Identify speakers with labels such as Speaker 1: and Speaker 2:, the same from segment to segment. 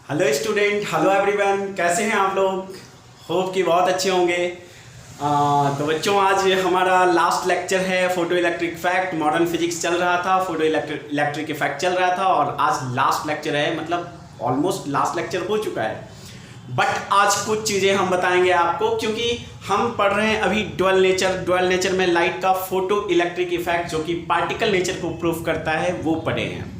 Speaker 1: Hello student, hello everyone, कैसे हैं आप लोग? होप कि बहुत अच्छे होंगे। तो बच्चों, आज हमारा लास्ट लेक्चर है photo electric effect. Modern physics चल रहा था, फोटो इलेक्ट्रिक इफेक्ट चल रहा था और आज लास्ट लेक्चर है, मतलब ऑलमोस्ट लास्ट लेक्चर हो चुका है। बट आज कुछ चीज़ें हम बताएंगे आपको, क्योंकि हम पढ़ रहे हैं अभी ड्यूअल नेचर में लाइट का फोटो इलेक्ट्रिक इफेक्ट, जो कि पार्टिकल नेचर को प्रूव करता है, वो पढ़े हैं।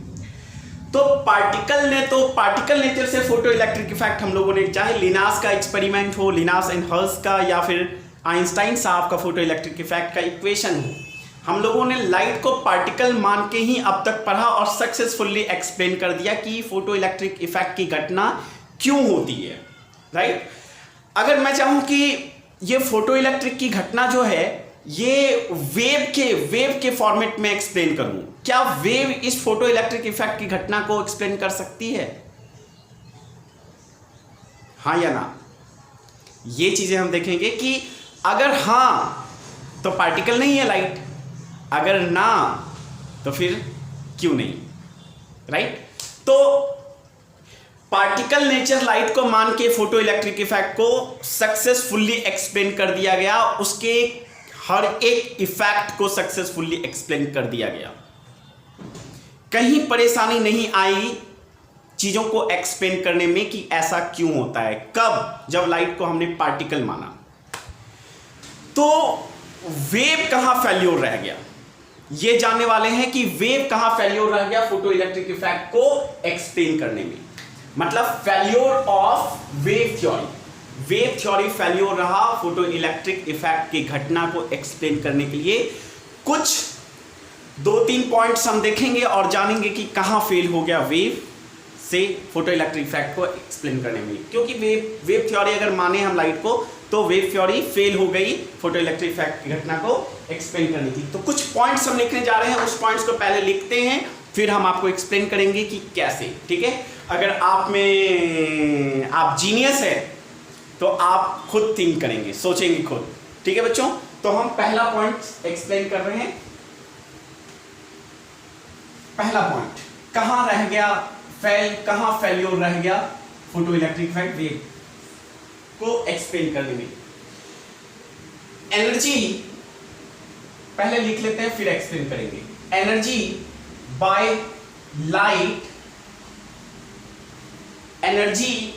Speaker 1: तो पार्टिकल नेचर से फोटो इलेक्ट्रिक इफेक्ट हम लोगों ने, चाहे लिनास का एक्सपेरिमेंट हो, लिनास एंड हर्ट्ज का, या फिर आइंस्टाइन साहब का फोटो इलेक्ट्रिक इफेक्ट का इक्वेशन हो, हम लोगों ने लाइट को पार्टिकल मान के ही अब तक पढ़ा और सक्सेसफुली एक्सप्लेन कर दिया कि फोटो इलेक्ट्रिक इफेक्ट की घटना क्यों होती है, राइट। अगर मैं चाहूं कि ये फोटो इलेक्ट्रिक की घटना जो है ये वेव के फॉर्मेट में एक्सप्लेन करूं, क्या वेव इस फोटो इलेक्ट्रिक इफेक्ट की घटना को एक्सप्लेन कर सकती है? हाँ या ना? ये चीजें हम देखेंगे कि अगर हां तो पार्टिकल नहीं है लाइट, अगर ना तो फिर क्यों नहीं, राइट। तो पार्टिकल नेचर लाइट को मान के फोटो इलेक्ट्रिक इफेक्ट को सक्सेसफुली एक्सप्लेन कर दिया गया, उसके हर एक इफेक्ट को सक्सेसफुली एक्सप्लेन कर दिया गया। कहीं परेशानी नहीं आई चीजों को एक्सप्लेन करने में कि ऐसा क्यों होता है। कब? जब लाइट को हमने पार्टिकल माना। तो वेव कहां फेल्योर रह गया, ये जानने वाले हैं कि वेव कहां फेल्योर रह गया फोटो इलेक्ट्रिक इफेक्ट को एक्सप्लेन करने में। मतलब failure of wave theory. Wave theory failure रहा फोटो इलेक्ट्रिक इफेक्ट की घटना को एक्सप्लेन करने के लिए। कुछ 2-3 पॉइंट्स हम देखेंगे और जानेंगे कि कहां फेल हो गया वेव से फोटो इलेक्ट्रिक इफेक्ट को एक्सप्लेन करने में। क्योंकि वेव थ्योरी अगर माने हम लाइट को, तो वेव थ्योरी फेल हो गई फोटो इलेक्ट्रिक इफेक्ट की घटना को एक्सप्लेन करने की। तो कुछ पॉइंट्स हम लिखने जा रहे हैं, उस पॉइंट्स को पहले लिखते हैं, फिर हम आपको एक्सप्लेन करेंगे कि कैसे, ठीक है। अगर आप जीनियस है तो आप खुद थिंक करेंगे, सोचेंगे खुद, ठीक है बच्चों। तो हम पहला पॉइंट एक्सप्लेन कर रहे हैं। पहला पॉइंट, कहां रह गया कहां फेल्योर रह गया फोटो इलेक्ट्रिक इफेक्ट वेव को एक्सप्लेन करने में। एनर्जी पहले लिख लेते हैं, फिर एक्सप्लेन करेंगे। Energy by light, energy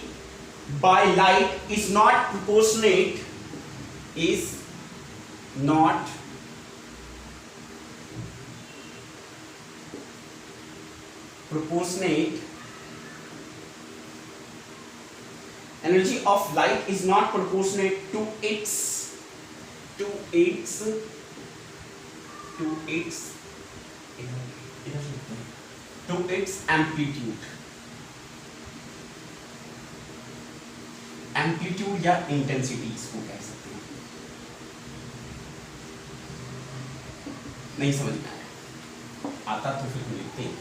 Speaker 1: by light is not proportionate energy of light is not proportionate to its amplitude या इंटेंसिटी इसको कह सकते हैं। नहीं समझ में आया? आता तो फिर लिखते हैं।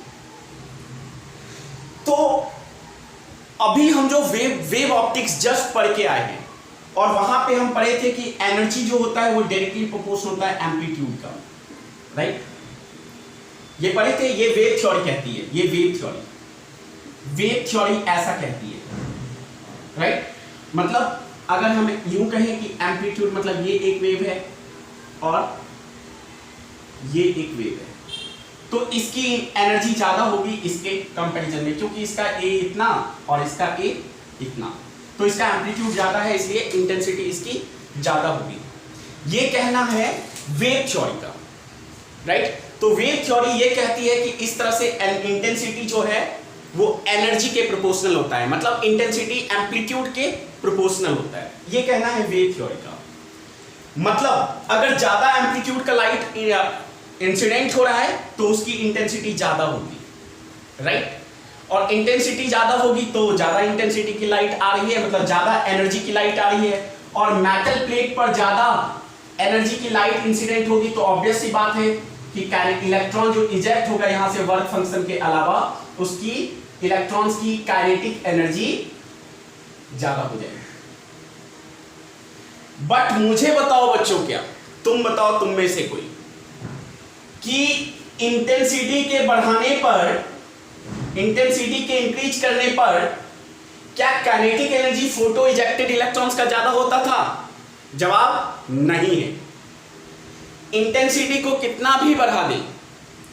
Speaker 1: तो अभी हम जो वेव ऑप्टिक्स जस्ट पढ़ के आए हैं, और वहां पे हम पढ़े थे कि एनर्जी जो होता है वो डायरेक्टली प्रोपोर्शनल होता है एम्पलीट्यूड का, राइट। ये पढ़े थे, ये वेव थ्योरी कहती है, ये वेव थ्योरी ऐसा कहती है, राइट। मतलब अगर हम यूं कहें कि एम्पलीट्यूड मतलब ये एक वेव है और ये एक वेव है, तो इसकी एनर्जी ज्यादा होगी इसके कंपैरिजन में, क्योंकि इसका ए इतना और इसका ए इतना, तो इसका एम्पलीट्यूड ज्यादा है, इसलिए इंटेंसिटी इसकी ज्यादा होगी। ये कहना है वेव थ्योरी का, राइट। तो वेव थ्योरी ये कहती है कि इस तरह से इंटेंसिटी जो है वो एनर्जी के प्रोपोर्शनल होता है, मतलब इंटेंसिटी एम्पलीट्यूड के प्रोपोर्शनल होता है, ये कहना है वेव थ्योरी का। मतलब अगर ज्यादा एम्पलीट्यूड का लाइट इंसिडेंट हो रहा है तो उसकी इंटेंसिटी ज्यादा होगी, राइट। और इंटेंसिटी ज्यादा होगी तो ज्यादा इंटेंसिटी की लाइट आ रही है, मतलब ज्यादा एनर्जी की लाइट आ रही है। और मेटल प्लेट पर ज्यादा एनर्जी की लाइट इंसिडेंट होगी तो ऑब्वियस सी बात है कि इलेक्ट्रॉन जो इजेक्ट होगा यहां से वर्क फंक्शन के अलावा, उसकी इलेक्ट्रॉन्स की काइनेटिक एनर्जी ज्यादा हो जाएगी। बट मुझे बताओ बच्चों, क्या तुम बताओ, तुम में से कोई, कि इंटेंसिटी के बढ़ाने पर, इंटेंसिटी के इंक्रीज करने पर क्या kinetic energy photo ejected electrons का ज्यादा होता था? जवाब नहीं है। इंटेंसिटी को कितना भी बढ़ा दे,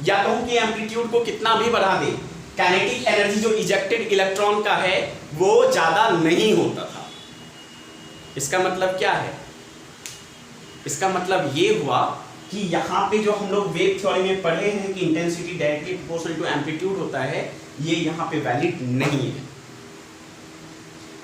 Speaker 1: या कहूं कि एम्पलीट्यूड को कितना भी बढ़ा दे, काइनेटिक एनर्जी जो इजेक्टेड इलेक्ट्रॉन का है वो ज्यादा नहीं होता था। इसका मतलब क्या है? इसका मतलब ये हुआ कि यहां पे जो हम लोग वेव थ्योरी में पढ़े हैं कि intensity directly proportional to amplitude होता है, ये यहां पे वैलिड नहीं है।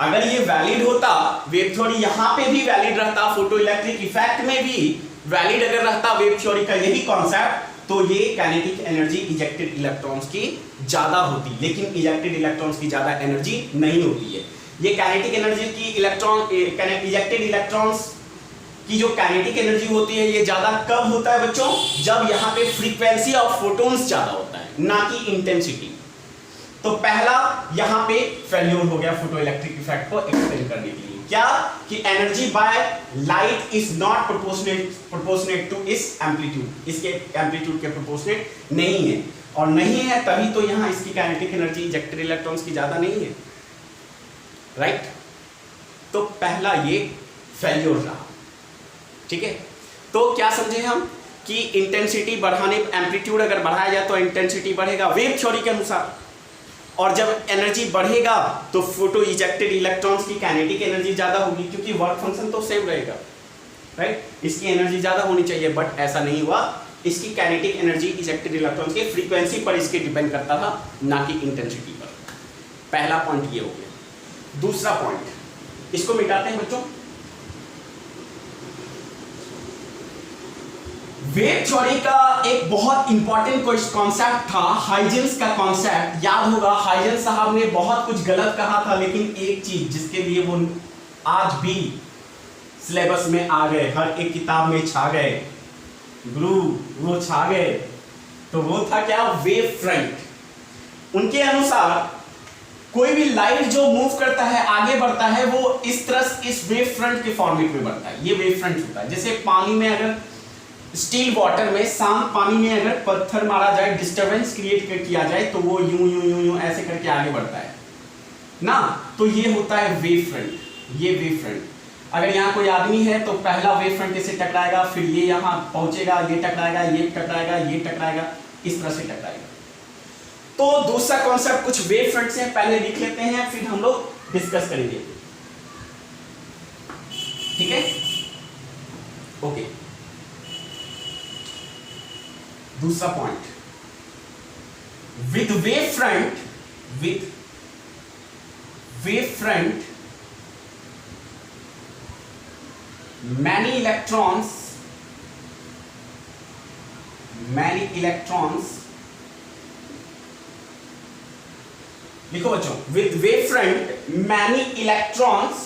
Speaker 1: अगर ये वैलिड होता, वेव थ्योरी यहां पे भी वैलिड रहता, फोटो इलेक्ट्रिक इफेक्ट में भी वैलिड अगर रहता वेव थ्योरी का यही कॉन्सेप्ट, तो ये काइनेटिक एनर्जी इजेक्टेड इलेक्ट्रॉन्स की ज्यादा होती। लेकिन इजेक्टेड इलेक्ट्रॉन्स की ज्यादा एनर्जी नहीं होती है। ये काइनेटिक एनर्जी की इजेक्टेड इलेक्ट्रॉन्स की जो काइनेटिक एनर्जी होती है, ये ज्यादा कब होता है बच्चों? जब यहाँ पे फ्रीक्वेंसी ऑफ फोटॉन्स ज्यादा होता है, ना कि इंटेंसिटी। तो पहला यहाँ पे फेल्योर हो गया फोटो इलेक्ट्रिक इफेक्ट को एक्सप्लेन करने के लिए। क्या? कि energy by light is not proportionate to इस एम्पलीट्यूड, इसके एम्पलीट्यूड के प्रोपोर्शनेट नहीं है। और नहीं है तभी तो यहाँ इसकी काइनेटिक एनर्जी इजेक्टेड इलेक्ट्रॉन्स की ज्यादा नहीं है, राइट? तो पहला ये फेल्योर रहा, ठीक है। तो क्या समझे हम कि इंटेंसिटी बढ़ाने, एम्पलीट्यूड अगर बढ़ाया जाए तो इंटेंसिटी बढ़ेगा वेव थ्योरी के अनुसार, और जब एनर्जी बढ़ेगा तो फोटो इजेक्टेड इलेक्ट्रॉन्स की काइनेटिक एनर्जी ज्यादा होगी, क्योंकि वर्क फंक्शन तो सेम रहेगा, राइट? इसकी एनर्जी ज्यादा होनी चाहिए, बट ऐसा नहीं हुआ। इसकी काइनेटिक एनर्जी इजेक्टेड इलेक्ट्रॉन्स की फ्रीक्वेंसी पर इसके डिपेंड करता था, ना कि इंटेंसिटी पर। पहला पॉइंट ये हो गया। दूसरा पॉइंट, इसको मिटाते हैं बच्चों। वेव थ्योरी का एक बहुत इंपॉर्टेंट कॉन्सेप्ट था हाइजेंस का कॉन्सेप्ट। याद होगा हाइजेंस साहब ने बहुत कुछ गलत कहा था, लेकिन एक चीज जिसके लिए वो आज भी सिलेबस में आ गए, हर एक किताब में छा गए, गुरु वो छा गए, तो वो था क्या? Wave front. उनके अनुसार कोई भी लाइट जो मूव करता है, आगे बढ़ता है, वो इस तरह इस वेव फ्रंट के फॉर्मेट में बढ़ता है। ये वेव फ्रंट होता है। जैसे पानी में अगर स्टील वाटर में, शांत पानी में अगर पत्थर मारा जाए, डिस्टरबेंस क्रिएट किया जाए, तो वो यूं यूं यूं यूं ऐसे करके आगे बढ़ता है ना। तो ये होता है वेव फ्रंट। ये वेव फ्रंट, अगर यहाँ कोई आदमी है तो पहला वेव फ्रंट ऐसे टकराएगा, फिर ये यहाँ पहुंचेगा, ये टकराएगा, ये टकराएगा, ये टकराएगा, इस तरह से टकराएगा। तो दूसरा कॉन्सेप्ट कुछ वेव फ्रंट से पहले लिख लेते हैं, फिर हम लोग डिस्कस करेंगे, ठीक है? ओके। दूसरा point, with wave front, many electrons, लिखो बच्चों, with wave front many electrons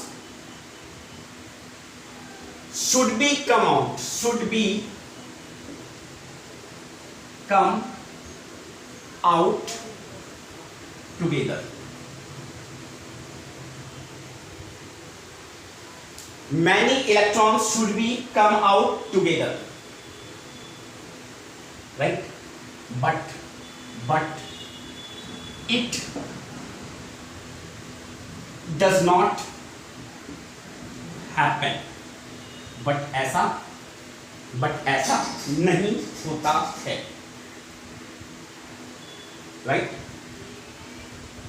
Speaker 1: should be come out together. Many electrons should be come out together, right? But it does not happen. But ऐसा नहीं होता है, right?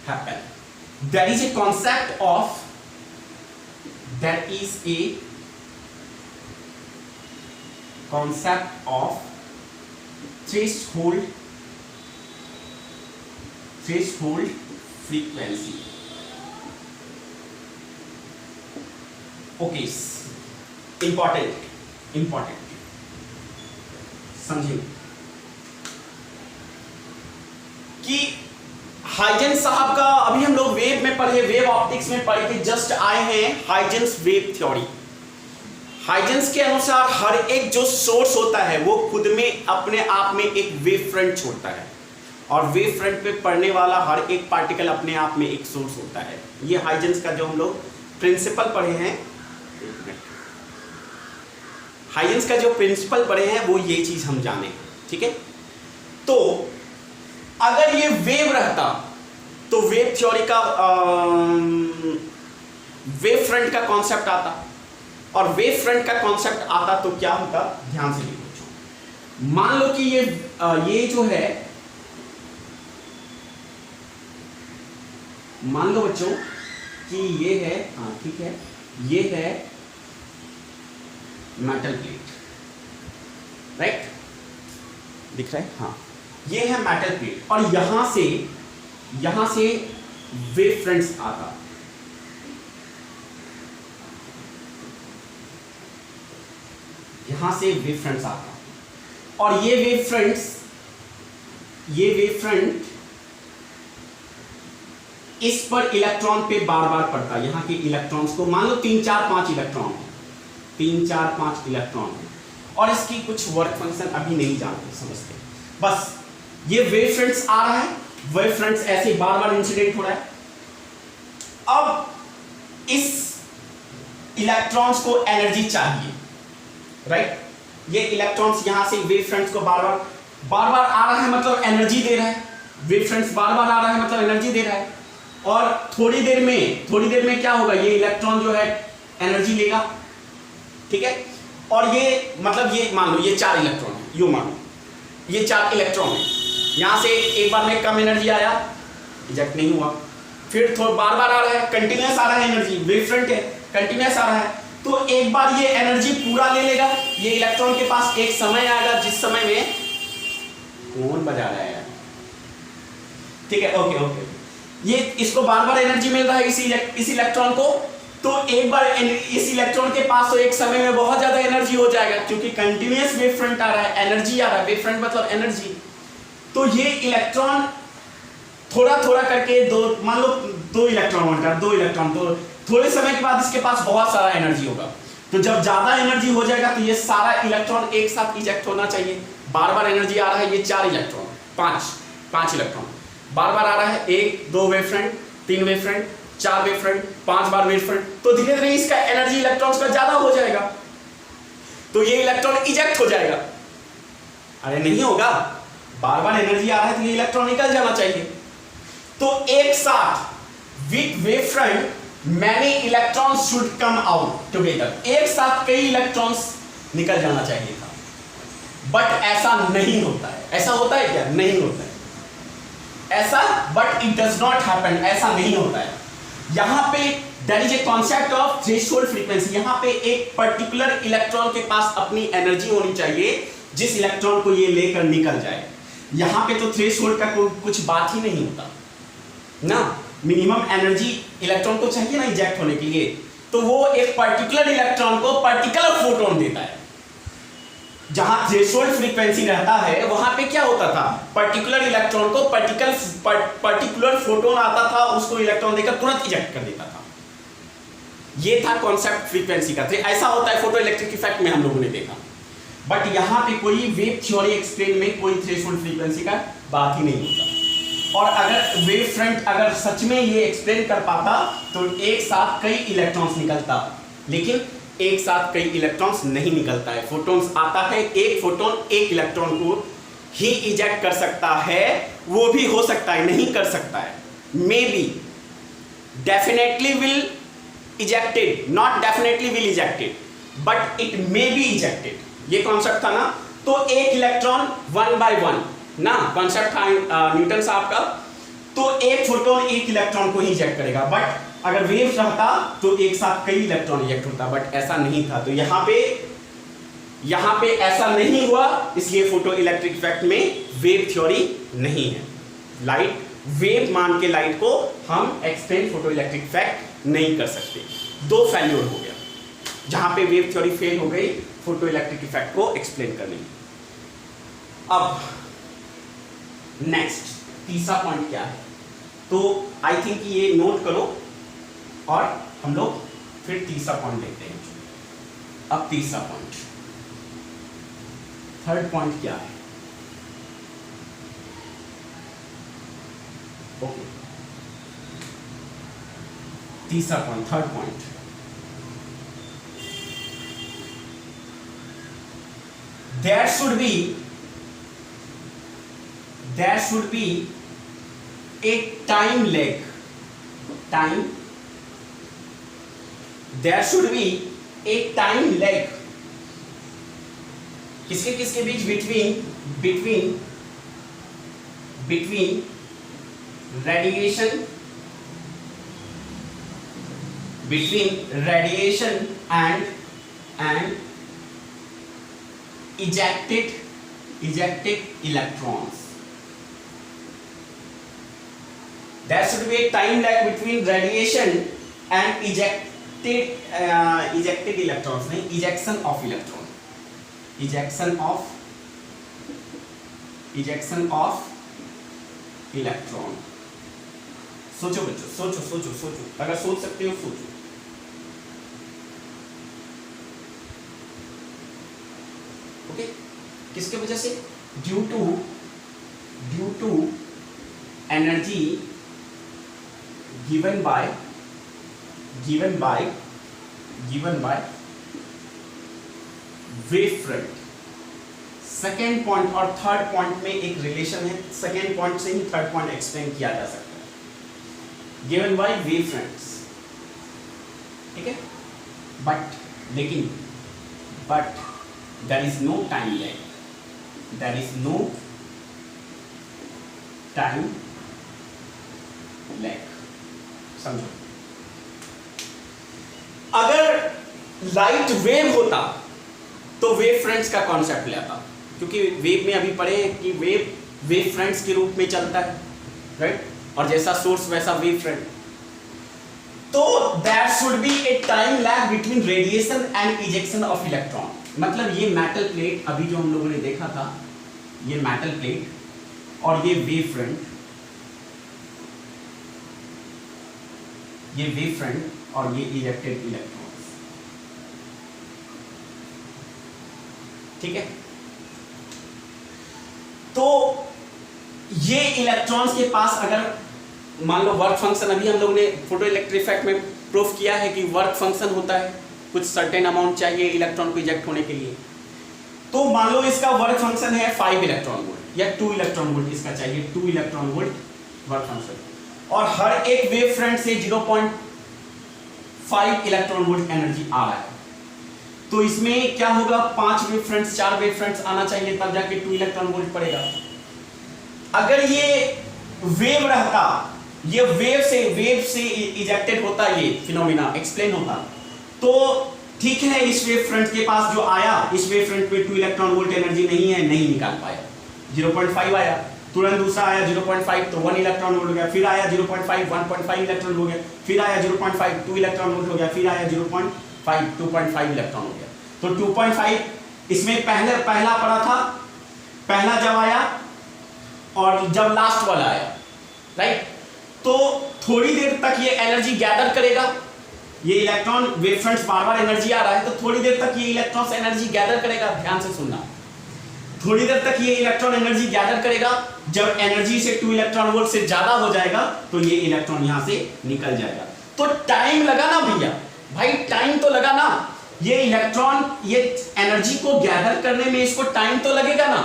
Speaker 1: Happen. There is a concept of threshold frequency. Okay, important समझिए कि Huygens साहब का अभी हम लोग वेव में पढ़े, वेव ऑप्टिक्स में पढ़ के जस्ट आए हैं हाइजेंस वेव थ्योरी। हाइजेंस के अनुसार हर एक जो सोर्स होता है वो खुद में अपने आप में एक वेव फ्रंट छोड़ता है, और वेव फ्रंट पे पड़ने वाला हर एक पार्टिकल अपने आप में एक सोर्स होता है। ये हाइजेंस का जो हम लोग प्रिंसिपल पढ़े हैं, हाइजेंस का जो प्रिंसिपल पढ़े हैं वो ये चीज हम जाने, ठीक है? तो अगर ये वेव रहता तो वेव थ्योरी का वेव फ्रंट का कॉन्सेप्ट आता, और वेव फ्रंट का कॉन्सेप्ट आता तो क्या होता, ध्यान से देखो बच्चों। मान लो कि ये जो है, मान लो बच्चों कि ये है, हाँ ठीक है, ये है मेटल प्लेट, राइट, दिख रहा है, हाँ ये है मेटल प्लेट, और यहां से वेव फ्रंट्स आता, यहां से वेव फ्रंट्स आता, और ये वेव फ्रंट इस पर इलेक्ट्रॉन पे बार बार पड़ता है। यहां के इलेक्ट्रॉन्स को मान लो 3 4 5 इलेक्ट्रॉन है, 3 4 5 इलेक्ट्रॉन है, और इसकी कुछ वर्क फंक्शन अभी नहीं जानते, समझते, बस ये वेव फ्रंट्स आ रहा है, वेव फ्रंट्स ऐसे बार बार इंसिडेंट हो रहा है। अब इस इलेक्ट्रॉन्स को एनर्जी चाहिए, राइट, ये इलेक्ट्रॉन्स यहां से वेव फ्रंट्स को बार बार आ रहा है, मतलब एनर्जी दे रहा है, वेव फ्रंट्स बार बार आ रहा है मतलब एनर्जी दे रहा है, और थोड़ी देर में क्या होगा, ये इलेक्ट्रॉन जो है एनर्जी लेगा, ठीक है, और ये मतलब ये मान लो ये 4 इलेक्ट्रॉन है, यूं मान लो ये 4 इलेक्ट्रॉन है, यहां से एक बार में कम एनर्जी आया, इजेक्ट नहीं हुआ, फिर थोड़ा बार बार आ रहा है, कंटिन्यूअस आ रहा है एनर्जी, वेव फ्रंट है, कंटिन्यूअस आ रहा है, तो एक बार ये एनर्जी पूरा ले लेगा, ये इलेक्ट्रॉन के पास एक समय आएगा जिस समय में, कौन बजा रहा है यार, ठीक है, ओके, ये इसको बार बार एनर्जी मिल रहा है इस इलेक्ट्रॉन को, तो एक बार इस इलेक्ट्रॉन के पास तो एक समय में बहुत ज्यादा एनर्जी हो जाएगा, क्योंकि कंटिन्यूअस वेव फ्रंट आ रहा है, एनर्जी आ रहा है, वेव फ्रंट मतलब एनर्जी, तो ये इलेक्ट्रॉन थोड़ा करके मान लो 2 इलेक्ट्रॉन बनकर 2 इलेक्ट्रॉन, तो थोड़े समय के बाद इसके पास बहुत सारा एनर्जी होगा, तो जब ज्यादा एनर्जी हो जाएगा तो ये सारा इलेक्ट्रॉन एक साथ इजेक्ट होना चाहिए, बार बार एनर्जी आ रहा है, ये 4 इलेक्ट्रॉन 5 इलेक्ट्रॉन बार बार आ रहा है, 1 2 wave front, 3 wave front, 4 wave front, 5 बार वेव फ्रंट, तो धीरे धीरे इसका एनर्जी इलेक्ट्रॉन्स का ज्यादा हो जाएगा, तो ये इलेक्ट्रॉन इजेक्ट हो जाएगा, अरे नहीं होगा, बार बार एनर्जी आ रहा है तो ये इलेक्ट्रॉन निकल जाना चाहिए, तो एक साथ with wave front many electrons should come out together, एक साथ कई इलेक्ट्रॉन्स निकल जाना चाहिए था, बट ऐसा नहीं होता है, ऐसा होता है क्या, नहीं होता है ऐसा, but it does not happen, ऐसा नहीं होता है, यहां पे there is a concept of threshold frequency, यहां पे एक पर्टिकुलर इलेक्ट्रॉन के पास अपनी एनर्जी होनी चाहिए जिस इलेक्ट्रॉन को ये लेकर निकल जाए, यहां पे तो थ्रेशोल्ड का कुछ बात ही नहीं होता ना, मिनिमम एनर्जी इलेक्ट्रॉन को चाहिए ना इजेक्ट होने के लिए, तो वो एक पर्टिकुलर इलेक्ट्रॉन को पर्टिकुलर फोटोन देता है, जहां थ्रेशोल्ड फ्रीक्वेंसी रहता है वहां पे क्या होता था, पर्टिकुलर इलेक्ट्रॉन को पर्टिकुलर फोटोन आता था, उसको इलेक्ट्रॉन देकर तुरंत इजेक्ट कर देता था, ये था कॉन्सेप्ट फ्रीक्वेंसी का, ऐसा होता है फोटो इलेक्ट्रिक इफेक्ट में हम लोगों ने देखा, बट यहां पे कोई वेव थ्योरी एक्सप्लेन में कोई थ्रेशोल्ड फ्रीक्वेंसी का बात ही नहीं होता, और अगर वेव फ्रंट अगर सच में ये एक्सप्लेन कर पाता तो एक साथ कई इलेक्ट्रॉन्स निकलता, लेकिन एक साथ कई इलेक्ट्रॉन्स नहीं निकलता है, फोटॉन्स आता है, एक फोटोन एक इलेक्ट्रॉन को ही इजेक्ट कर सकता है, वो भी हो सकता है नहीं कर सकता है, may be, definitely will ejected, not definitely will ejected, but it may be ejected, ये कॉन्सेप्ट था ना, तो एक इलेक्ट्रॉन 1 by 1 ना कॉन्सेप्ट था न्यूटन साहब का, तो एक फोटोन एक इलेक्ट्रॉन को ही इजेक्ट करेगा, बट अगर वेव रहता तो एक साथ कई इलेक्ट्रॉन इजेक्ट होता, बट ऐसा नहीं था, तो यहां पे ऐसा नहीं हुआ, इसलिए फोटो इलेक्ट्रिक इफेक्ट में वेव थ्योरी नहीं है, लाइट वेव मान के लाइट को हम एक्सप्लेन फोटो इलेक्ट्रिक इफेक्ट नहीं कर सकते, 2 फेल्योर हो गया, जहां पे वेव थ्योरी फेल हो गई फोटो इलेक्ट्रिक इफेक्ट को एक्सप्लेन करने में। अब नेक्स्ट तीसरा पॉइंट क्या है, तो आई थिंक ये नोट करो और हम लोग फिर तीसरा पॉइंट देखते हैं। अब तीसरा पॉइंट, थर्ड पॉइंट क्या है, ओके, तीसरा point, third point, there should be a time lag, time, there should be a time lag किसके किसके बीच, between radiation and ejected electrons. There should be a time lag between radiation and ejected electrons, नहीं, ejection of electron, ejection of electron. सोचो बच्चों, सोचो, अगर सोच सकते हो सोचो. ओके, किसके वजह से? Due to energy given by wave front. Second point और थर्ड पॉइंट में एक रिलेशन है, सेकेंड पॉइंट से ही थर्ड पॉइंट एक्सप्लेन किया जा सकता है, गिवन बाय वेव फ्रंट्स. ठीक है, but there is no time lag, समझो. अगर लाइट वेव होता तो वेव फ्रंट्स का कॉन्सेप्ट ले आता, क्योंकि वेव में अभी पढ़े हैं कि वेव फ्रंट्स के रूप में चलता है, राइट, और जैसा सोर्स वैसा वेव फ्रंट. तो there should be a time lag between radiation and ejection of electron. मतलब ये मेटल प्लेट अभी जो हम लोगों ने देखा था, ये मेटल प्लेट और ये वेव फ्रंट, और ये इजेक्टेड इलेक्ट्रॉन्स. ठीक है, तो ये इलेक्ट्रॉन्स के पास अगर मान लो वर्क फंक्शन, अभी हम लोग ने फोटो इलेक्ट्रिक इफेक्ट में प्रूफ किया है कि वर्क फंक्शन होता है, कुछ सर्टेन अमाउंट चाहिए इलेक्ट्रॉन को इजेक्ट होने के लिए. तो मान लो इसका वर्क फंक्शन है 5 इलेक्ट्रॉन वोल्ट या 2 इलेक्ट्रॉन वोल्ट, इसका चाहिए 2 इलेक्ट्रॉन वोल्ट वर्क फंक्शन, और हर एक वेव फ्रंट से 0.5 इलेक्ट्रॉन वोल्ट एनर्जी आ रहा है. तो इसमें क्या होगा, 5 वेव फ्रंट्स, 4 वेव फ्रंट्स आना चाहिए, तब जाके 2 इलेक्ट्रॉन वोल्ट पड़ेगा. अगर ये वेव रहता, ये वेव से इजेक्टेड होता, ये फिनोमिना एक्सप्लेन होता, तो ठीक है, इस वेव फ्रंट के पास जो आया, इस वेव फ्रंट पे 2 इलेक्ट्रॉन वोल्ट एनर्जी नहीं है, नहीं निकाल पाया, 0.5 आया, तुरंत दूसरा आया 0.5, तो 1 इलेक्ट्रॉन वोल्ट हो गया, फिर आया 0.5, 1.5 इलेक्ट्रॉन हो गया, फिर आया 0.5, 2 इलेक्ट्रॉन वोल्ट हो गया, फिर आया 0.5, 2.5 इलेक्ट्रॉन हो गया. तो 2.5 इसमें पहला पड़ा था, पहला जब आया और जब लास्ट वाला आया, राइट, तो थोड़ी देर तक ये एनर्जी गैदर करेगा, ये इलेक्ट्रॉन वेव फ्रंट्स बार-बार एनर्जी आ रहा है, तो थोड़ी देर तक ये इलेक्ट्रॉन्स एनर्जी गैदर करेगा. ध्यान से सुनना, थोड़ी देर तक ये इलेक्ट्रॉन एनर्जी गैदर करेगा. जब एनर्जी से 2 इलेक्ट्रॉन वोल्ट से ज्यादा हो जाएगा तो ये इलेक्ट्रॉन यहां से निकल जाएगा. तो टाइम लगा ना भैया, भाई टाइम तो लगा ना, ये इलेक्ट्रॉन ये एनर्जी को गैदर करने में इसको टाइम तो लगेगा ना.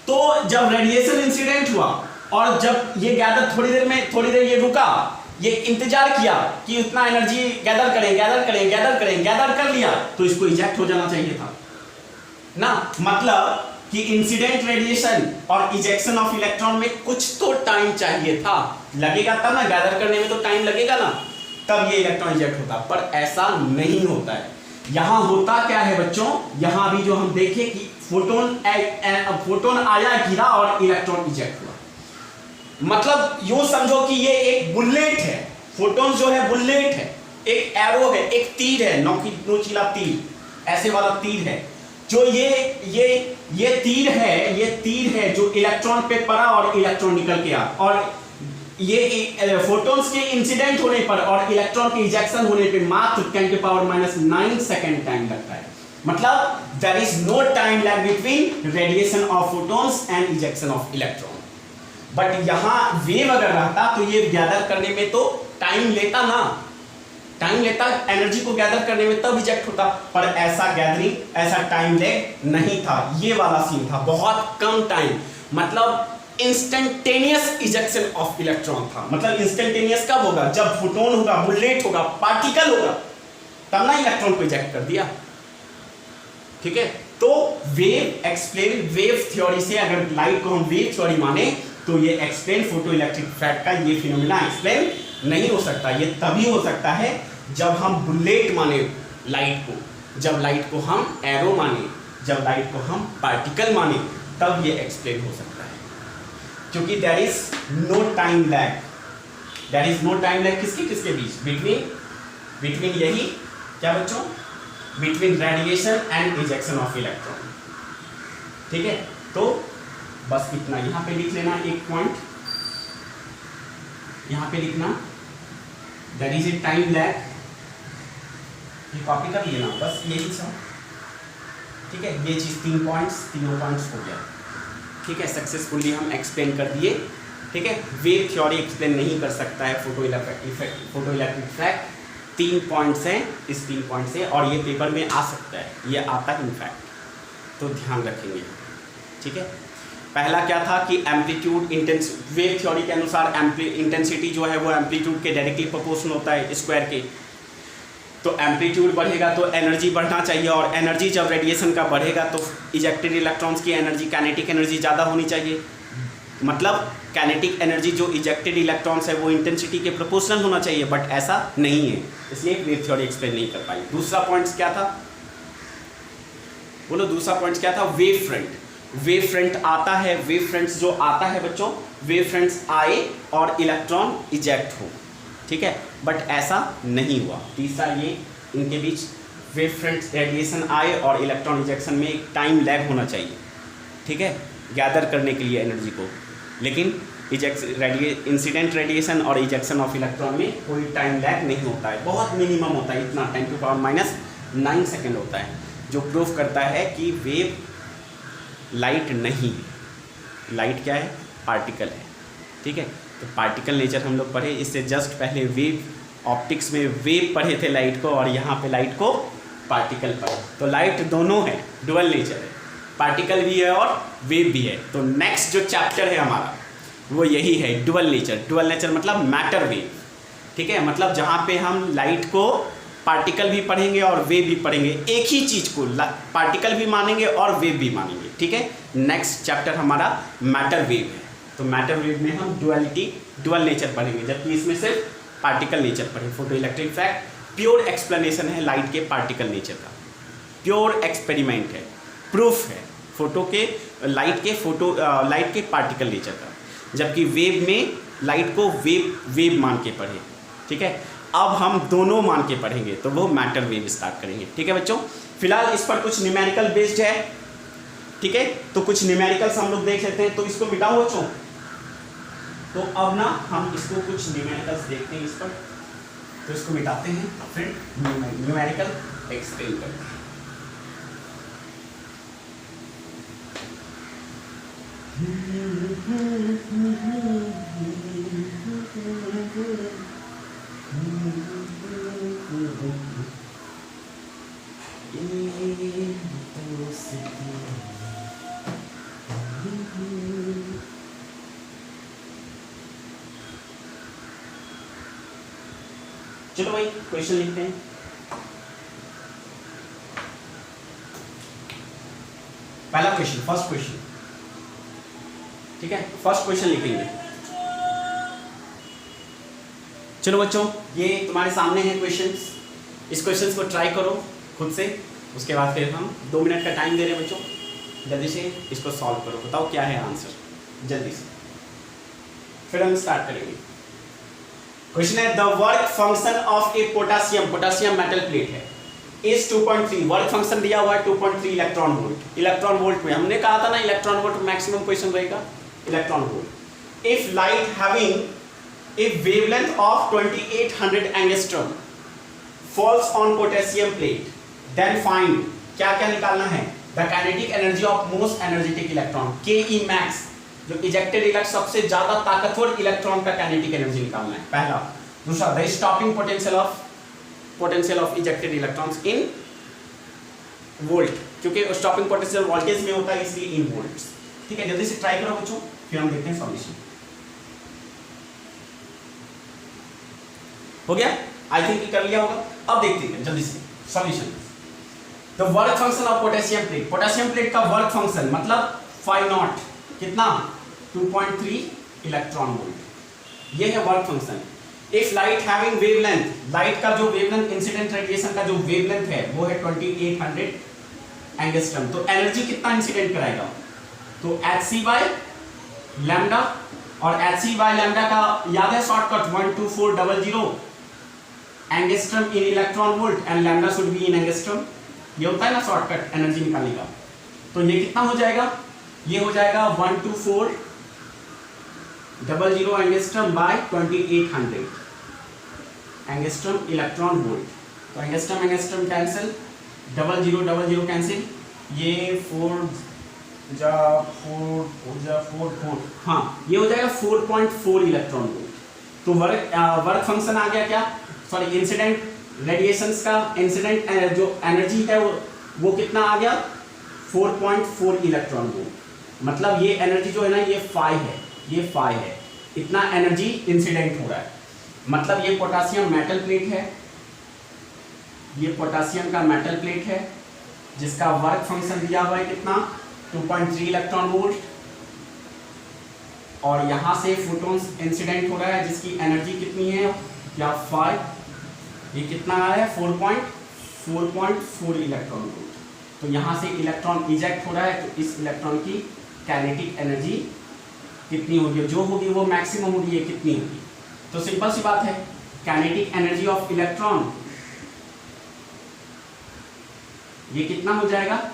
Speaker 1: तो जब रेडिएशन इंसिडेंट हुआ और जब ये गैदर थोड़ी देर ये रुका, ये इंतजार किया कि उतना एनर्जी गैदर कर लिया, तो इसको इजेक्ट हो जाना चाहिए था ना. मतलब कि इंसिडेंट रेडिएशन और इजेक्शन ऑफ इलेक्ट्रॉन में कुछ तो टाइम चाहिए था, लगेगा तब ना, गैदर करने में तो टाइम लगेगा ना, तब ये इलेक्ट्रॉन इजेक्ट होता. पर ऐसा नहीं होता है. यहां होता क्या है बच्चों, यहां भी जो हम देखें कि फोटोन आया, गिरा और इलेक्ट्रॉन इजेक्ट हुआ. मतलब यूं समझो कि ये एक बुलेट है, फोटोन जो है बुलेट है, एक एरो है, एक तीर है, नोकीला तीर, ऐसे वाला तीर है, जो ये तीर है जो इलेक्ट्रॉन पे पड़ा और इलेक्ट्रॉन निकल के आ, और ये फोटॉन्स के इंसिडेंट होने पर और इलेक्ट्रॉन के इजेक्शन होने पे मात्र 10⁻⁹ सेकंड टाइम लगता है. मतलब there is no time lag between radiation of photons and ejection of electron. But यहां वेव अगर रहता तो ये गैदर करने में तो टाइम लेता ना, एनर्जी को गैदर करने में तब इजेक्ट होता. पर ऐसा गैदरिंग, ऐसा टाइम लैग नहीं था, ये वाला सीन था, बहुत कम टाइम. मतलब इंस्टेंटेनियस इजेक्शन ऑफ इलेक्ट्रॉन था। मतलब इंस्टेंटेनियस कब होगा? जब फोटोन होगा, बुलेट होगा, पार्टिकल होगा, तब ना इलेक्ट्रॉन को इजेक्ट कर दिया। ठीक है, तो वेव एक्सप्लेन, वेव थ्योरी से अगर लाइट को हम वेव थ्योरी माने तो ये एक्सप्लेन फोटो इलेक्ट्रिक इफेक्ट का ये फिनोमेना एक्सप्लेन नहीं हो सकता। ये तभी हो सकता है जब हम बुलेट माने लाइट को, जब लाइट को हम एरो माने, जब लाइट को हम पार्टिकल माने, तब ये एक्सप्लेन हो सकता है। क्योंकि there is no time lag, there is no time lag किसके किसके बीच? बिटवीन यही क्या बच्चों? Between radiation and ejection of electron. ठीक है, तो बस इतना यहां पे लिख लेना, एक पॉइंट यहां पे लिखना, there is a time lag, ये कॉपी कर लेना, बस यही सब। ठीक है, ये चीज 3 पॉइंट्स, तीनों पॉइंट्स हो गया। ठीक है, सक्सेसफुली हम एक्सप्लेन कर दिए। ठीक है, वेव थ्योरी एक्सप्लेन नहीं कर सकता है फोटो इलेक्ट्रिक इफेक्ट। 3 पॉइंट्स हैं, इस 3 पॉइंट से, और ये पेपर में आ सकता है, ये आता है इनफैक्ट, तो ध्यान रखेंगे। ठीक है, पहला क्या था कि एम्पलीट्यूड वेव थ्योरी के अनुसार इंटेंसिटी जो है वो एम्पलीट्यूड के डायरेक्टली प्रोपोर्शनल होता है स्क्वायर के। तो एम्पलीट्यूड बढ़ेगा तो एनर्जी बढ़ना चाहिए, और एनर्जी जब रेडिएशन का बढ़ेगा तो इजेक्टेड इलेक्ट्रॉन्स की एनर्जी, काइनेटिक एनर्जी ज़्यादा होनी चाहिए। मतलब काइनेटिक एनर्जी जो इजेक्टेड इलेक्ट्रॉन्स है वो इंटेंसिटी के प्रोपोर्शनल होना चाहिए, बट ऐसा नहीं है, इसलिए वेव थ्योरी एक्सप्लेन नहीं कर पाई। दूसरा पॉइंट क्या था? बोलो, दूसरा पॉइंट क्या था? Wave front. वेव फ्रंट आता है, वेव फ्रंट्स जो आता है बच्चों, वेव फ्रंट्स आए और इलेक्ट्रॉन इजेक्ट हो। ठीक है, बट ऐसा नहीं हुआ। तीसरा ये, इनके बीच वेव फ्रंट्स रेडिएशन आए और इलेक्ट्रॉन इजेक्शन में एक टाइम लैग होना चाहिए। ठीक है, गैदर करने के लिए एनर्जी को, लेकिन इंसिडेंट रेडिएशन और इजेक्शन ऑफ इलेक्ट्रॉन में कोई टाइम लैग नहीं होता है, बहुत मिनिमम होता है, इतना 10⁻⁹ सेकेंड होता है, जो प्रूफ करता है कि वेव लाइट नहीं है। लाइट क्या है? पार्टिकल है। ठीक है, तो पार्टिकल नेचर हम लोग पढ़े, इससे जस्ट पहले वेव ऑप्टिक्स में वेव पढ़े थे लाइट को, और यहाँ पे लाइट को पार्टिकल पढ़े। तो लाइट दोनों है, डुअल नेचर है, पार्टिकल भी है और वेव भी है। तो नेक्स्ट जो चैप्टर है हमारा वो यही है, डुअल नेचर। डुअल नेचर मतलब मैटर वेव। ठीक है, मतलब जहाँ पे हम लाइट को पार्टिकल भी पढ़ेंगे और वेव भी पढ़ेंगे, एक ही चीज़ को पार्टिकल भी मानेंगे और वेव भी मानेंगे। ठीक है, नेक्स्ट चैप्टर हमारा मैटर वेव है। तो मैटर वेव में हम डुअल नेचर पढ़ेंगे, जबकि इसमें सिर्फ पार्टिकल नेचर पढ़े। Photo electric effect pure explanation है लाइट के पार्टिकल नेचर का, प्योर एक्सपेरिमेंट है, प्रूफ है लाइट के पार्टिकल नेचर का, जबकि वेव में लाइट को वेव मान के पढ़े। ठीक है, अब हम दोनों मान के पढ़ेंगे, तो वो मैटर वेव स्टार्ट करेंगे। ठीक है बच्चों, फिलहाल इस पर कुछ न्यूमेरिकल बेस्ड है। ठीक है, तो कुछ न्यूमेरिकल्स हम लोग देख लेते हैं, तो इसको मिटाओ बच्चों। तो अब ना हम इसको कुछ न्यूमेरिकल्स देखते हैं इस पर, तो इसको मिटाते हैं, फिर न्यूमेरिकल एक्सप्लेन करते हैं। चलो भाई क्वेश्चन लिखते हैं। पहला क्वेश्चन, फर्स्ट क्वेश्चन। ठीक है, फर्स्ट क्वेश्चन लिखेंगे। चलो बच्चों, ये तुम्हारे सामने है क्वेश्चंस, इस क्वेश्चंस को ट्राई करो खुद से, उसके बाद फिर हम 2 मिनट का टाइम दे रहे हैं बच्चों, जल्दी से इसको सॉल्व करो, बताओ क्या है आंसर जल्दी से, फिर हम स्टार्ट करेंगे। क्वेश्चन है the work function of A potassium metal plate है इज 2.3। वर्क फंक्शन दिया हुआ है 2.3 इलेक्ट्रॉन वोल्ट। इलेक्ट्रॉन वोल्ट में हमने कहा था ना, इलेक्ट्रॉन वोल्ट मैक्सिमम क्वेश्चन रहेगा electron volt. If light having a wavelength of 2800 angstrom falls on potassium plate, then find, क्या क्या निकालना है, the kinetic energy of most energetic electron, K max, जो इजेक्टेड इलेक्ट्रॉन सबसे ज्यादा ताकतवर इलेक्ट्रॉन का काइनेटिक एनर्जी निकालना है, पहला। दूसरा, the stopping potential of ejected electrons in volt, क्योंकि स्टॉपिंग पोटेंशियल वोल्टेज में होता है इसलिए इन वोल्ट्स। ठीक है, जल्दी से ट्राई करो बच्चों, फिर हम देखते हैं सॉल्यूशन। हो गया, आई थिंक कर लिया होगा। अब देखते हैं जल्दी से solution. The work function of potassium plate, potassium plate का वर्क फंक्शन मतलब फाई नॉट कितना 2.3 इलेक्ट्रॉन वोल्ट, ये है work function. If light having wavelength, light का जो वेवलेंथ इंसिडेंट रेडिएशन का जो वेवलेंथ है वो है 2800 एंगस्ट्रम, तो एनर्जी कितना इंसिडेंट कराएगा, तो hc बाय लैम्डा, और hc बाय लैम्डा का याद है shortcut 12400 angstrom in electron volt and lambda should be in angstrom, ये होता है ना शॉर्टकट एनर्जी निकालने का। तो ये कितना हो जाएगा, ये हो जाएगा 12400 angstrom by 2800 angstrom electron volt. तो एंगस्ट्रम एंगस्ट्रम कैंसिल, 0000 कैंसिल, ये 4 जा 4, हाँ ये हो जाएगा 4.4 इलेक्ट्रॉन वोल्ट। तो वर्क फंक्शन आ गया क्या, सॉरी इंसिडेंट रेडिएशंस का इंसिडेंट जो एनर्जी है वो कितना आ गया 4.4 इलेक्ट्रॉन वोल्ट। मतलब ये एनर्जी जो है ना ये फाई है, ये फाई है, इतना एनर्जी इंसिडेंट हो रहा है। मतलब ये पोटेशियम मेटल प्लेट है, ये पोटेशियम का मेटल प्लेट है जिसका वर्क फंक्शन दिया हुआ है कितना 2.3 इलेक्ट्रॉन वोल्ट, और यहां से फोटॉन्स इंसिडेंट हो रहा है जिसकी एनर्जी कितनी है क्या 5, ये कितना आ रहा है 4.4 इलेक्ट्रॉन वोल्ट। तो यहां से इलेक्ट्रॉन इजेक्ट हो रहा है, तो इस इलेक्ट्रॉन की काइनेटिक एनर्जी कितनी होगी, जो होगी वो मैक्सिमम होगी, ये कितनी होगी। तो सिंपल सी बात है, काइनेटिक एनर्जी ऑफ इलेक्ट्रॉन ये कितना हो जाएगा,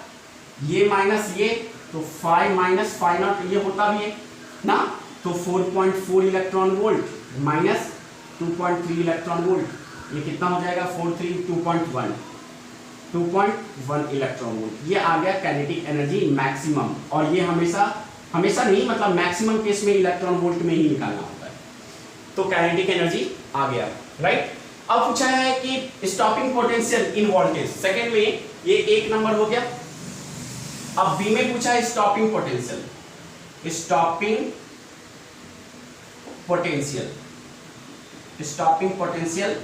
Speaker 1: ये माइनस ये, तो 5 माइनस 5 नॉट ये होता भी है ना, तो 4.4 electron volt minus 2.3 electron volt, ये कितना हो जाएगा 2.1 इलेक्ट्रॉन वोल्ट। ये आ गया काइनेटिक एनर्जी मैक्सिमम, और ये हमेशा नहीं, मतलब मैक्सिमम केस में इलेक्ट्रॉन वोल्ट में ही निकालना होता है। तो काइनेटिक एनर्जी आ गया, राइट। अब पूछा है कि stopping potential in voltage, second में ये 1 नंबर हो गया। अब बी में पूछा है स्टॉपिंग पोटेंशियल, स्टॉपिंग पोटेंशियल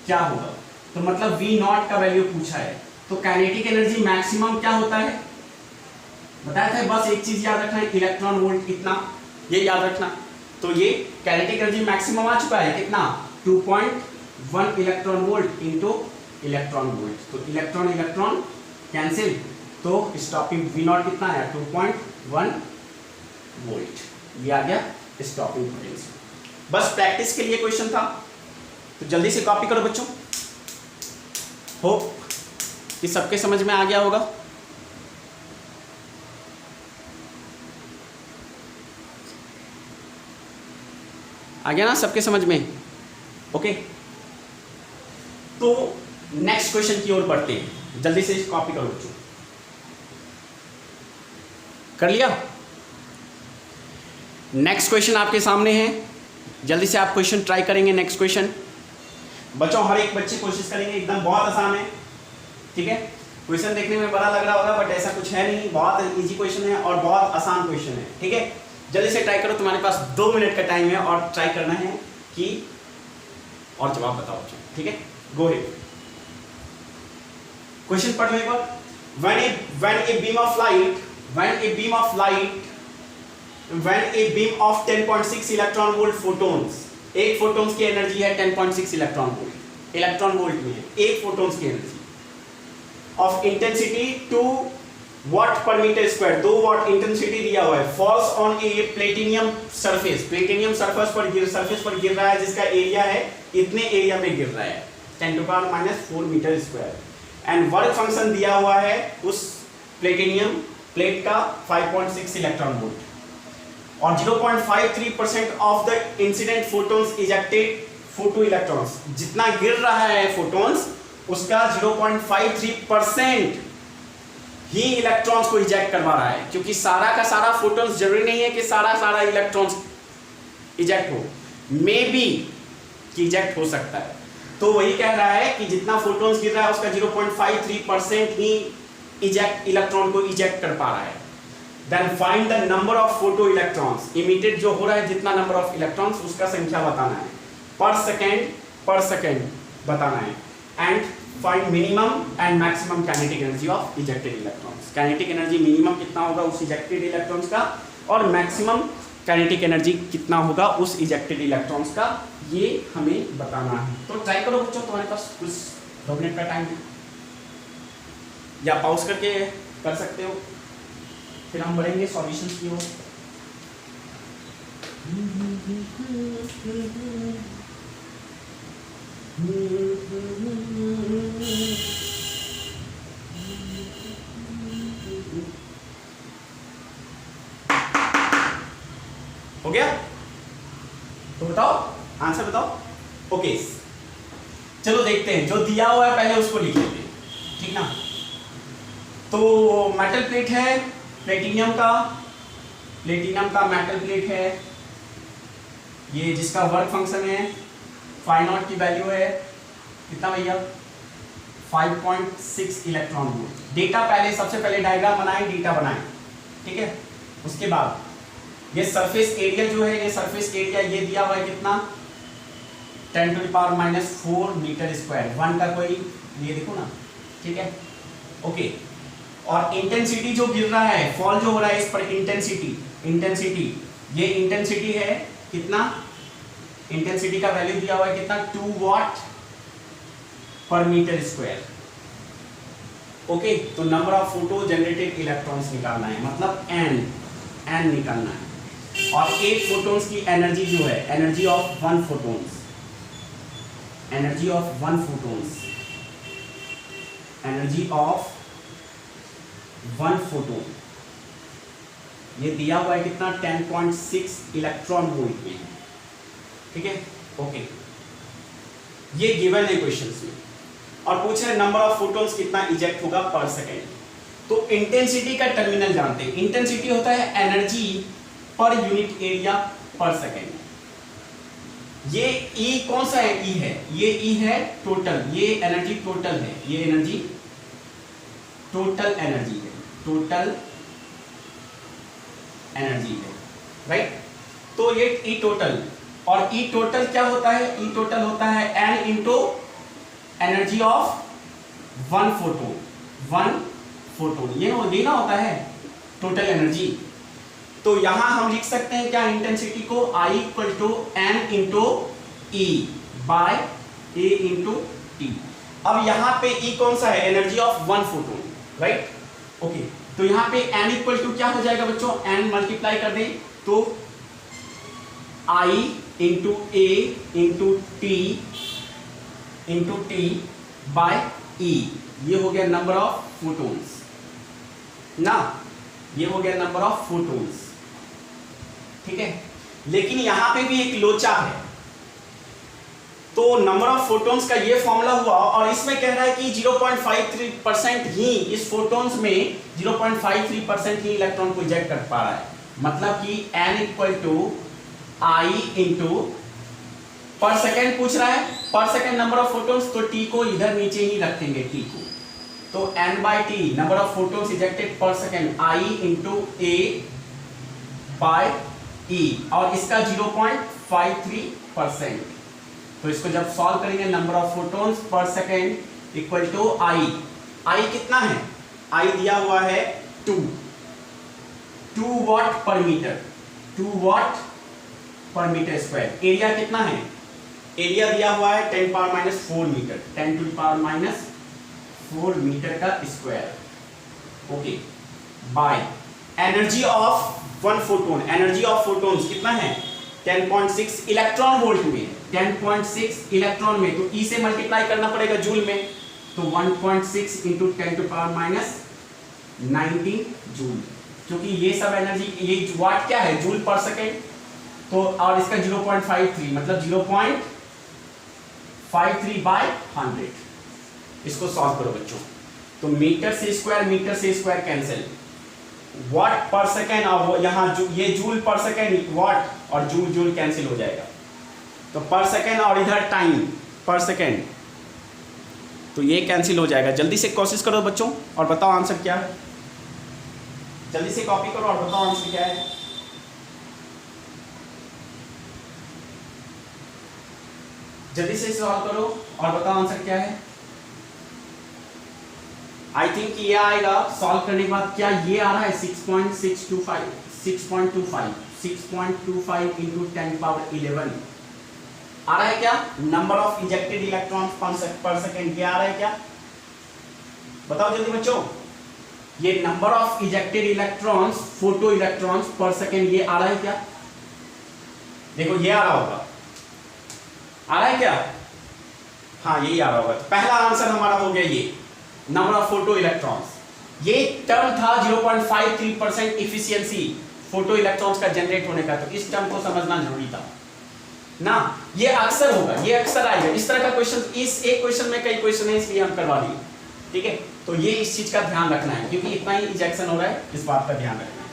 Speaker 1: क्या होगा, तो मतलब V नॉट का वैल्यू पूछा है। तो काइनेटिक एनर्जी मैक्सिमम क्या होता है बताया था, बस एक चीज याद रखना है इलेक्ट्रॉन वोल्ट कितना, ये याद रखना। तो ये काइनेटिक एनर्जी मैक्सिमम आ चुका है कितना 2.1 electron volt into electron volt, तो इलेक्ट्रॉन कैंसिल, तो स्टॉपिंग V नॉट कितना आया 2.1 वोल्ट, ये आ गया स्टॉपिंग पोटेंशियल। बस प्रैक्टिस के लिए क्वेश्चन था, तो जल्दी से कॉपी करो बच्चों। होप कि सबके समझ में आ गया होगा। आ गया ना सबके समझ में, ओके। तो नेक्स्ट क्वेश्चन की ओर बढ़ते हैं, जल्दी से कॉपी करो बच्चों। कर लिया, नेक्स्ट क्वेश्चन आपके सामने है, जल्दी से आप क्वेश्चन ट्राई करेंगे। नेक्स्ट क्वेश्चन बच्चों हर एक बच्चे कोशिश करेंगे, एकदम बहुत आसान है, ठीक है। क्वेश्चन देखने में बड़ा लग रहा होगा बट ऐसा कुछ है नहीं, बहुत इजी क्वेश्चन है और बहुत आसान क्वेश्चन है, ठीक है। जल्दी से ट्राई करो, तुम्हारे पास 2 मिनट का टाइम है और ट्राई करना है कि और जवाब बताओ, ठीक है। गो अहेड, क्वेश्चन पढ़ लो एक बार। when a beam of 10.6 electron volt photons, एक फोटॉन्स की एनर्जी है 10.6 इलेक्ट्रॉन वोल्ट में है एक फोटॉन्स की एनर्जी ऑफ इंटेंसिटी 2 वाट पर मीटर स्क्वायर, 2 वाट इंटेंसिटी दिया हुआ है, falls on A platinum surface पर गिर रहा है जिसका एरिया है इतने एरिया में गिर रहा है 10⁻⁴ metre square, and work function दिया हुआ है उस प्लेटिनियम प्लेट का 5.6 इलेक्ट्रॉन वोल्ट, और 0.53% of the incident photons ejected photo electrons, जितना गिर रहा है फोटॉन्स उसका 0.53% ही इलेक्ट्रॉन्स को इजेक्ट करवा रहा है, क्योंकि सारा का सारा फोटॉन्स जरूरी नहीं है कि सारा इलेक्ट्रॉन्स इजेक्ट हो, मे बी कि इजेक्ट हो सकता है। तो वही कह रहा है कि जितना फोटॉन्स गिर रहा है उसका 0.53% ही इलेक्ट्रॉन को इजेक्ट कर पा रहा है। Then find the number of photoelectrons, emitted जो हो रहा है जितना नंबर ऑफ इलेक्ट्रॉन्स उसका संख्या बताना है पर सेकेंड बताना है, and find minimum and maximum kinetic energy of ejected electrons, kinetic energy minimum कितना होगा उस इजेक्टेड इलेक्ट्रॉन्स का और मैक्सिमम काइनेटिक एनर्जी कितना होगा उस इजेक्टेड इलेक्ट्रॉन्स का, ये हमें बताना है। तो ट्राई करो बच्चों, तुम्हारे पास कुछ 2 मिनट का टाइम है, या पॉज करके कर सकते हो, फिर हम बढ़ेंगे सॉल्यूशंस की ओर। हो गया? तो बताओ, आंसर बताओ। ओके, चलो देखते हैं, जो दिया हुआ है पहले उसको लिख लेते हैं, ठीक ना। तो मेटल प्लेट है प्लेटिनियम का मेटल प्लेट है, ये जिसका वर्क फंक्शन है फाई नॉट की वैल्यू है कितना भैया 5.6 इलेक्ट्रॉन वोल्ट। डेटा पहले, सबसे पहले डायग्राम बनाएं, डेटा बनाएं, ठीक है। उसके बाद ये सरफेस एरिया जो है, ये सरफेस एरिया ये दिया हुआ है कितना 10⁻⁻⁴ मीटर स्क्वायर, 1 का कोई ये देखो ना, ठीक है। ओके, और इंटेंसिटी जो गिर रहा है, फॉल जो हो रहा है इस पर, इंटेंसिटी ये इंटेंसिटी है कितना, इंटेंसिटी का वैल्यू दिया हुआ है कितना 2 वाट पर मीटर स्क्वायर। ओके, तो number of photo generated electrons निकालना है, मतलब एन निकालना है, और 8 फोटोन्स की एनर्जी जो है, energy of 1 photons, energy of 1 photons, energy of 1 photon ये दिया हुआ है कितना 10.6 इलेक्ट्रॉन वोल्ट में है, ठीक है। ओके, ये गिवन है क्वेश्चंस में, और पूछ रहे नंबर ऑफ फोटोन्स कितना इजेक्ट होगा पर सेकेंड। तो इंटेंसिटी का टर्मिनल जानते हैं, इंटेंसिटी होता है एनर्जी पर यूनिट एरिया पर सेकेंड। ये ई कौन सा है, ई है, ये ई है टोटल, ये एनर्जी टोटल है, ये एनर्जी टोटल एनर्जी है, टोटल एनर्जी है, राइट। तो ये ई टोटल, और ई टोटल क्या होता है, ई टोटल होता है N into energy of 1 photon, ये ना होता है टोटल एनर्जी। तो यहां हम लिख सकते हैं क्या इंटेंसिटी को, I equal to N into E by A into T. अब यहां पे ई कौन सा है, energy of 1 photon, right. Okay, तो यहां पे n इक्वल टू क्या हो जाएगा बच्चों, n मल्टीप्लाई कर दें तो I into A into T by E, ये हो गया नंबर ऑफ फोटोन्स ना, ये हो गया नंबर ऑफ फोटोन्स, ठीक है। लेकिन यहां पे भी एक लोचा है, तो नंबर ऑफ फोटोन्स का ये फॉर्मूला हुआ, और इसमें कह रहा है कि 0.53% ही इस फोटोन्स में 0.53% ही इलेक्ट्रॉन को इजेक्ट कर पा रहा है, मतलब कि n equal to I into per second पूछ रहा है, per second number of photons, तो t को इधर नीचे ही रखेंगे, t को, तो n by T number of photons ejected per second, i into A by E, और इसका 0.53%। तो इसको जब सॉल्व करेंगे, number of photons per second equal to I कितना है, आई दिया हुआ है 2 वाट पर मीटर, 2 वाट पर मीटर स्क्वायर। एरिया कितना है, एरिया दिया हुआ है 10⁻⁴ मीटर, 10⁻⁴ मीटर का square. Okay, by energy of 1 photon, energy of photons कितना है 10.6 इलेक्ट्रॉन वोल्ट में, 10.6 इलेक्ट्रॉन में, तो ई से मल्टीप्लाई करना पड़ेगा जूल में, तो 1.6 इंटू 10⁻⁹ जूल, क्योंकि ये सब एनर्जी, ये वाट क्या है जूल पर सेकेंड, तो और इसका 0.53 मतलब 0.53 बाय 100। इसको सॉल्व करो बच्चों, तो मीटर से स्क्वायर कैंसिल, वाट पर सेकेंड, और यहाँ ये जूल पर सेकेंड, वाट और जूल कैंसिल हो जाएगा, तो पर सेकेंड और इधर टाइम पर सेकेंड, तो ये कैंसिल हो जाएगा। जल्दी से कोशिश करो बच्चों और बताओ आंसर क्या है। जल्दी से कॉपी करो और बताओ आंसर क्या है। जल्दी से सॉल्व करो और बताओ आंसर क्या है। आई थिंक ये आएगा सॉल्व करने के बाद, क्या ये आ रहा है 6.25 इंटू 10 पावर 11 आ रहा है क्या? नंबर ऑफ इंजेक्टेड इलेक्ट्रॉन्स पर सेकेंड ये आ रहा है क्या? बताओ जल्दी बच्चों, ये number of injected electrons, photo electrons पर सेकेंड ये आ रहा है क्या? देखो ये आ रहा होगा, आ रहा है क्या? हाँ यही आ रहा होगा। तो पहला आंसर हमारा हो गया ये नंबर ऑफ फोटो इलेक्ट्रॉन्स। ये टर्म था 0.53% इफिशियंसी फोटो इलेक्ट्रॉन्स का जनरेट होने का, तो इस टर्म को समझना जरूरी था ना। ये अक्सर होगा, ये अक्सर आएगा इस तरह का क्वेश्चन। इस एक क्वेश्चन में कई क्वेश्चन है इसलिए हम करवा दिए, ठीक है। तो ये इस चीज का ध्यान रखना है क्योंकि इतना ही इंजेक्शन हो रहा है, इस बात का ध्यान रखना है।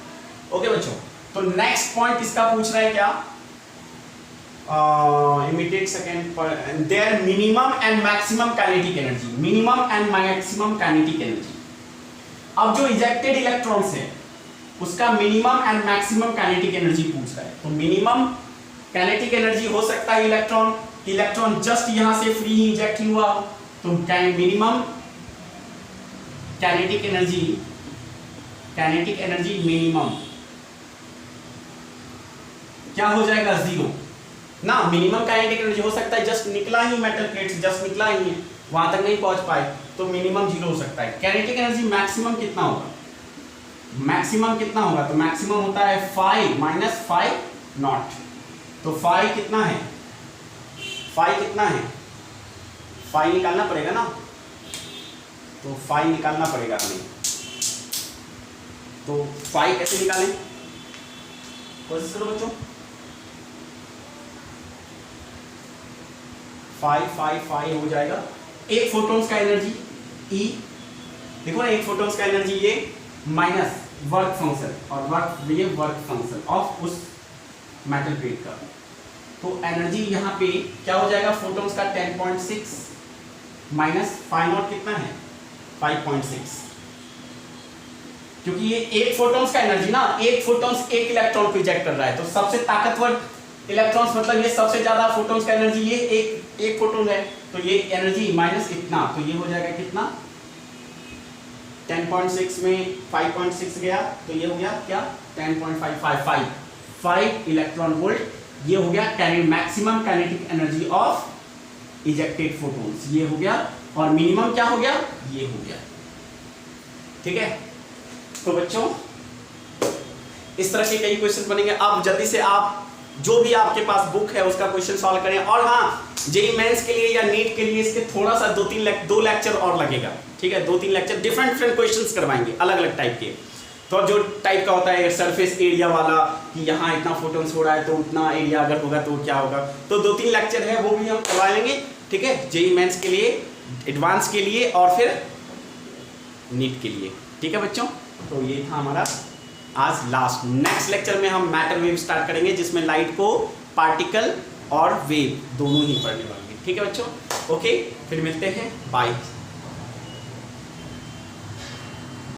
Speaker 1: ओके बच्चों, तो नेक्स्ट पॉइंट इसका पूछ रहा है क्या? immediate second per their minimum and maximum kinetic energy, minimum and maximum kinetic energy। अब जो इजेक्टेड इलेक्ट्रॉन्स है उसका minimum and maximum kinetic energy पूछ रहा है। तो मिनिमम काइनेटिक एनर्जी हो सकता है इलेक्ट्रॉन जस्ट यहां से फ्री ही इजेक्ट हुआ, तो मिनिमम काइनेटिक एनर्जी मिनिमम क्या हो जाएगा? 0 ना। मिनिमम काइनेटिक एनर्जी हो सकता है जस्ट निकला ही, मेटल प्लेट से जस्ट निकला ही है, वहां तक नहीं पहुंच पाए, तो मिनिमम 0 हो सकता है। काइनेटिक एनर्जी मैक्सिमम कितना होगा? मैक्सिमम कितना होगा? तो मैक्सिमम होता है 5 - 5 नॉट। तो 5 कितना है? 5 कितना है? 5 निकालना पड़ेगा ना, तो 5 निकालना पड़ेगा हमें। तो 5 कैसे निकालें? कोशिश करो बच्चों। 5 हो जाएगा। एक फोटॉन्स का एनर्जी E, देखो ना एक फोटॉन्स का एनर्जी ये माइनस वर्क फंक्शन, और ये वर्क फंक्शन ऑफ उस मेटल प्लेट का। तो एनर्जी यहाँ पे क्या हो जाएगा? फोटॉन्स का 10.6 माइनस 5 नॉट कितना है? 5.6। क्योंकि ये एक फोटॉन्स का एनर्जी ना, एक फोटॉन्स एक इलेक्ट्रॉन को इजेक्ट कर रहा है, तो सबसे ताकतवर इलेक्ट्रॉन्स मतलब ये सबसे ज्यादा फोटॉन्स का एनर्जी ये एक फोटॉन है, तो ये एनर्जी माइनस इतना, तो ये हो जाएगा कितना? 10.6 में 5.6 गया, तो ये हो गया क्या? 10.555 5 इलेक्ट्रॉन वोल्ट। ये हो गया maximum kinetic energy of ejected photons, ये हो गया। और मिनिमम क्या हो गया? ये हो गया, ठीक है। तो बच्चों इस तरह के कई क्वेश्चन बनेंगे। अब जल्दी से आप जो भी आपके पास बुक है उसका क्वेश्चन सॉल्व करें। और हाँ, जेईई मेंस के लिए या नीट के लिए इसके थोड़ा सा 2 लेक्चर और लगेगा, ठीक है। 2-3 लेक्चर डिफरेंट क्वेश्चंस करवाएंगे अलग अलग टाइप के। तो जो टाइप का होता है सरफेस एरिया वाला कि यहाँ इतना फोटॉन्स हो रहा है तो उतना एरिया अगर होगा तो क्या होगा, तो 2-3 लेक्चर है वो भी हम करवा लेंगे, ठीक है। जेईई मेंस के लिए, एडवांस के लिए और फिर नीट के लिए, ठीक है बच्चों। तो ये था हमारा आज लास्ट। नेक्स्ट लेक्चर में हम मैटर वेव स्टार्ट करेंगे जिसमें लाइट को पार्टिकल और वेव दोनों ही पढ़ने वाले हैं, ठीक है बच्चों। ओके, फिर मिलते हैं, बाय।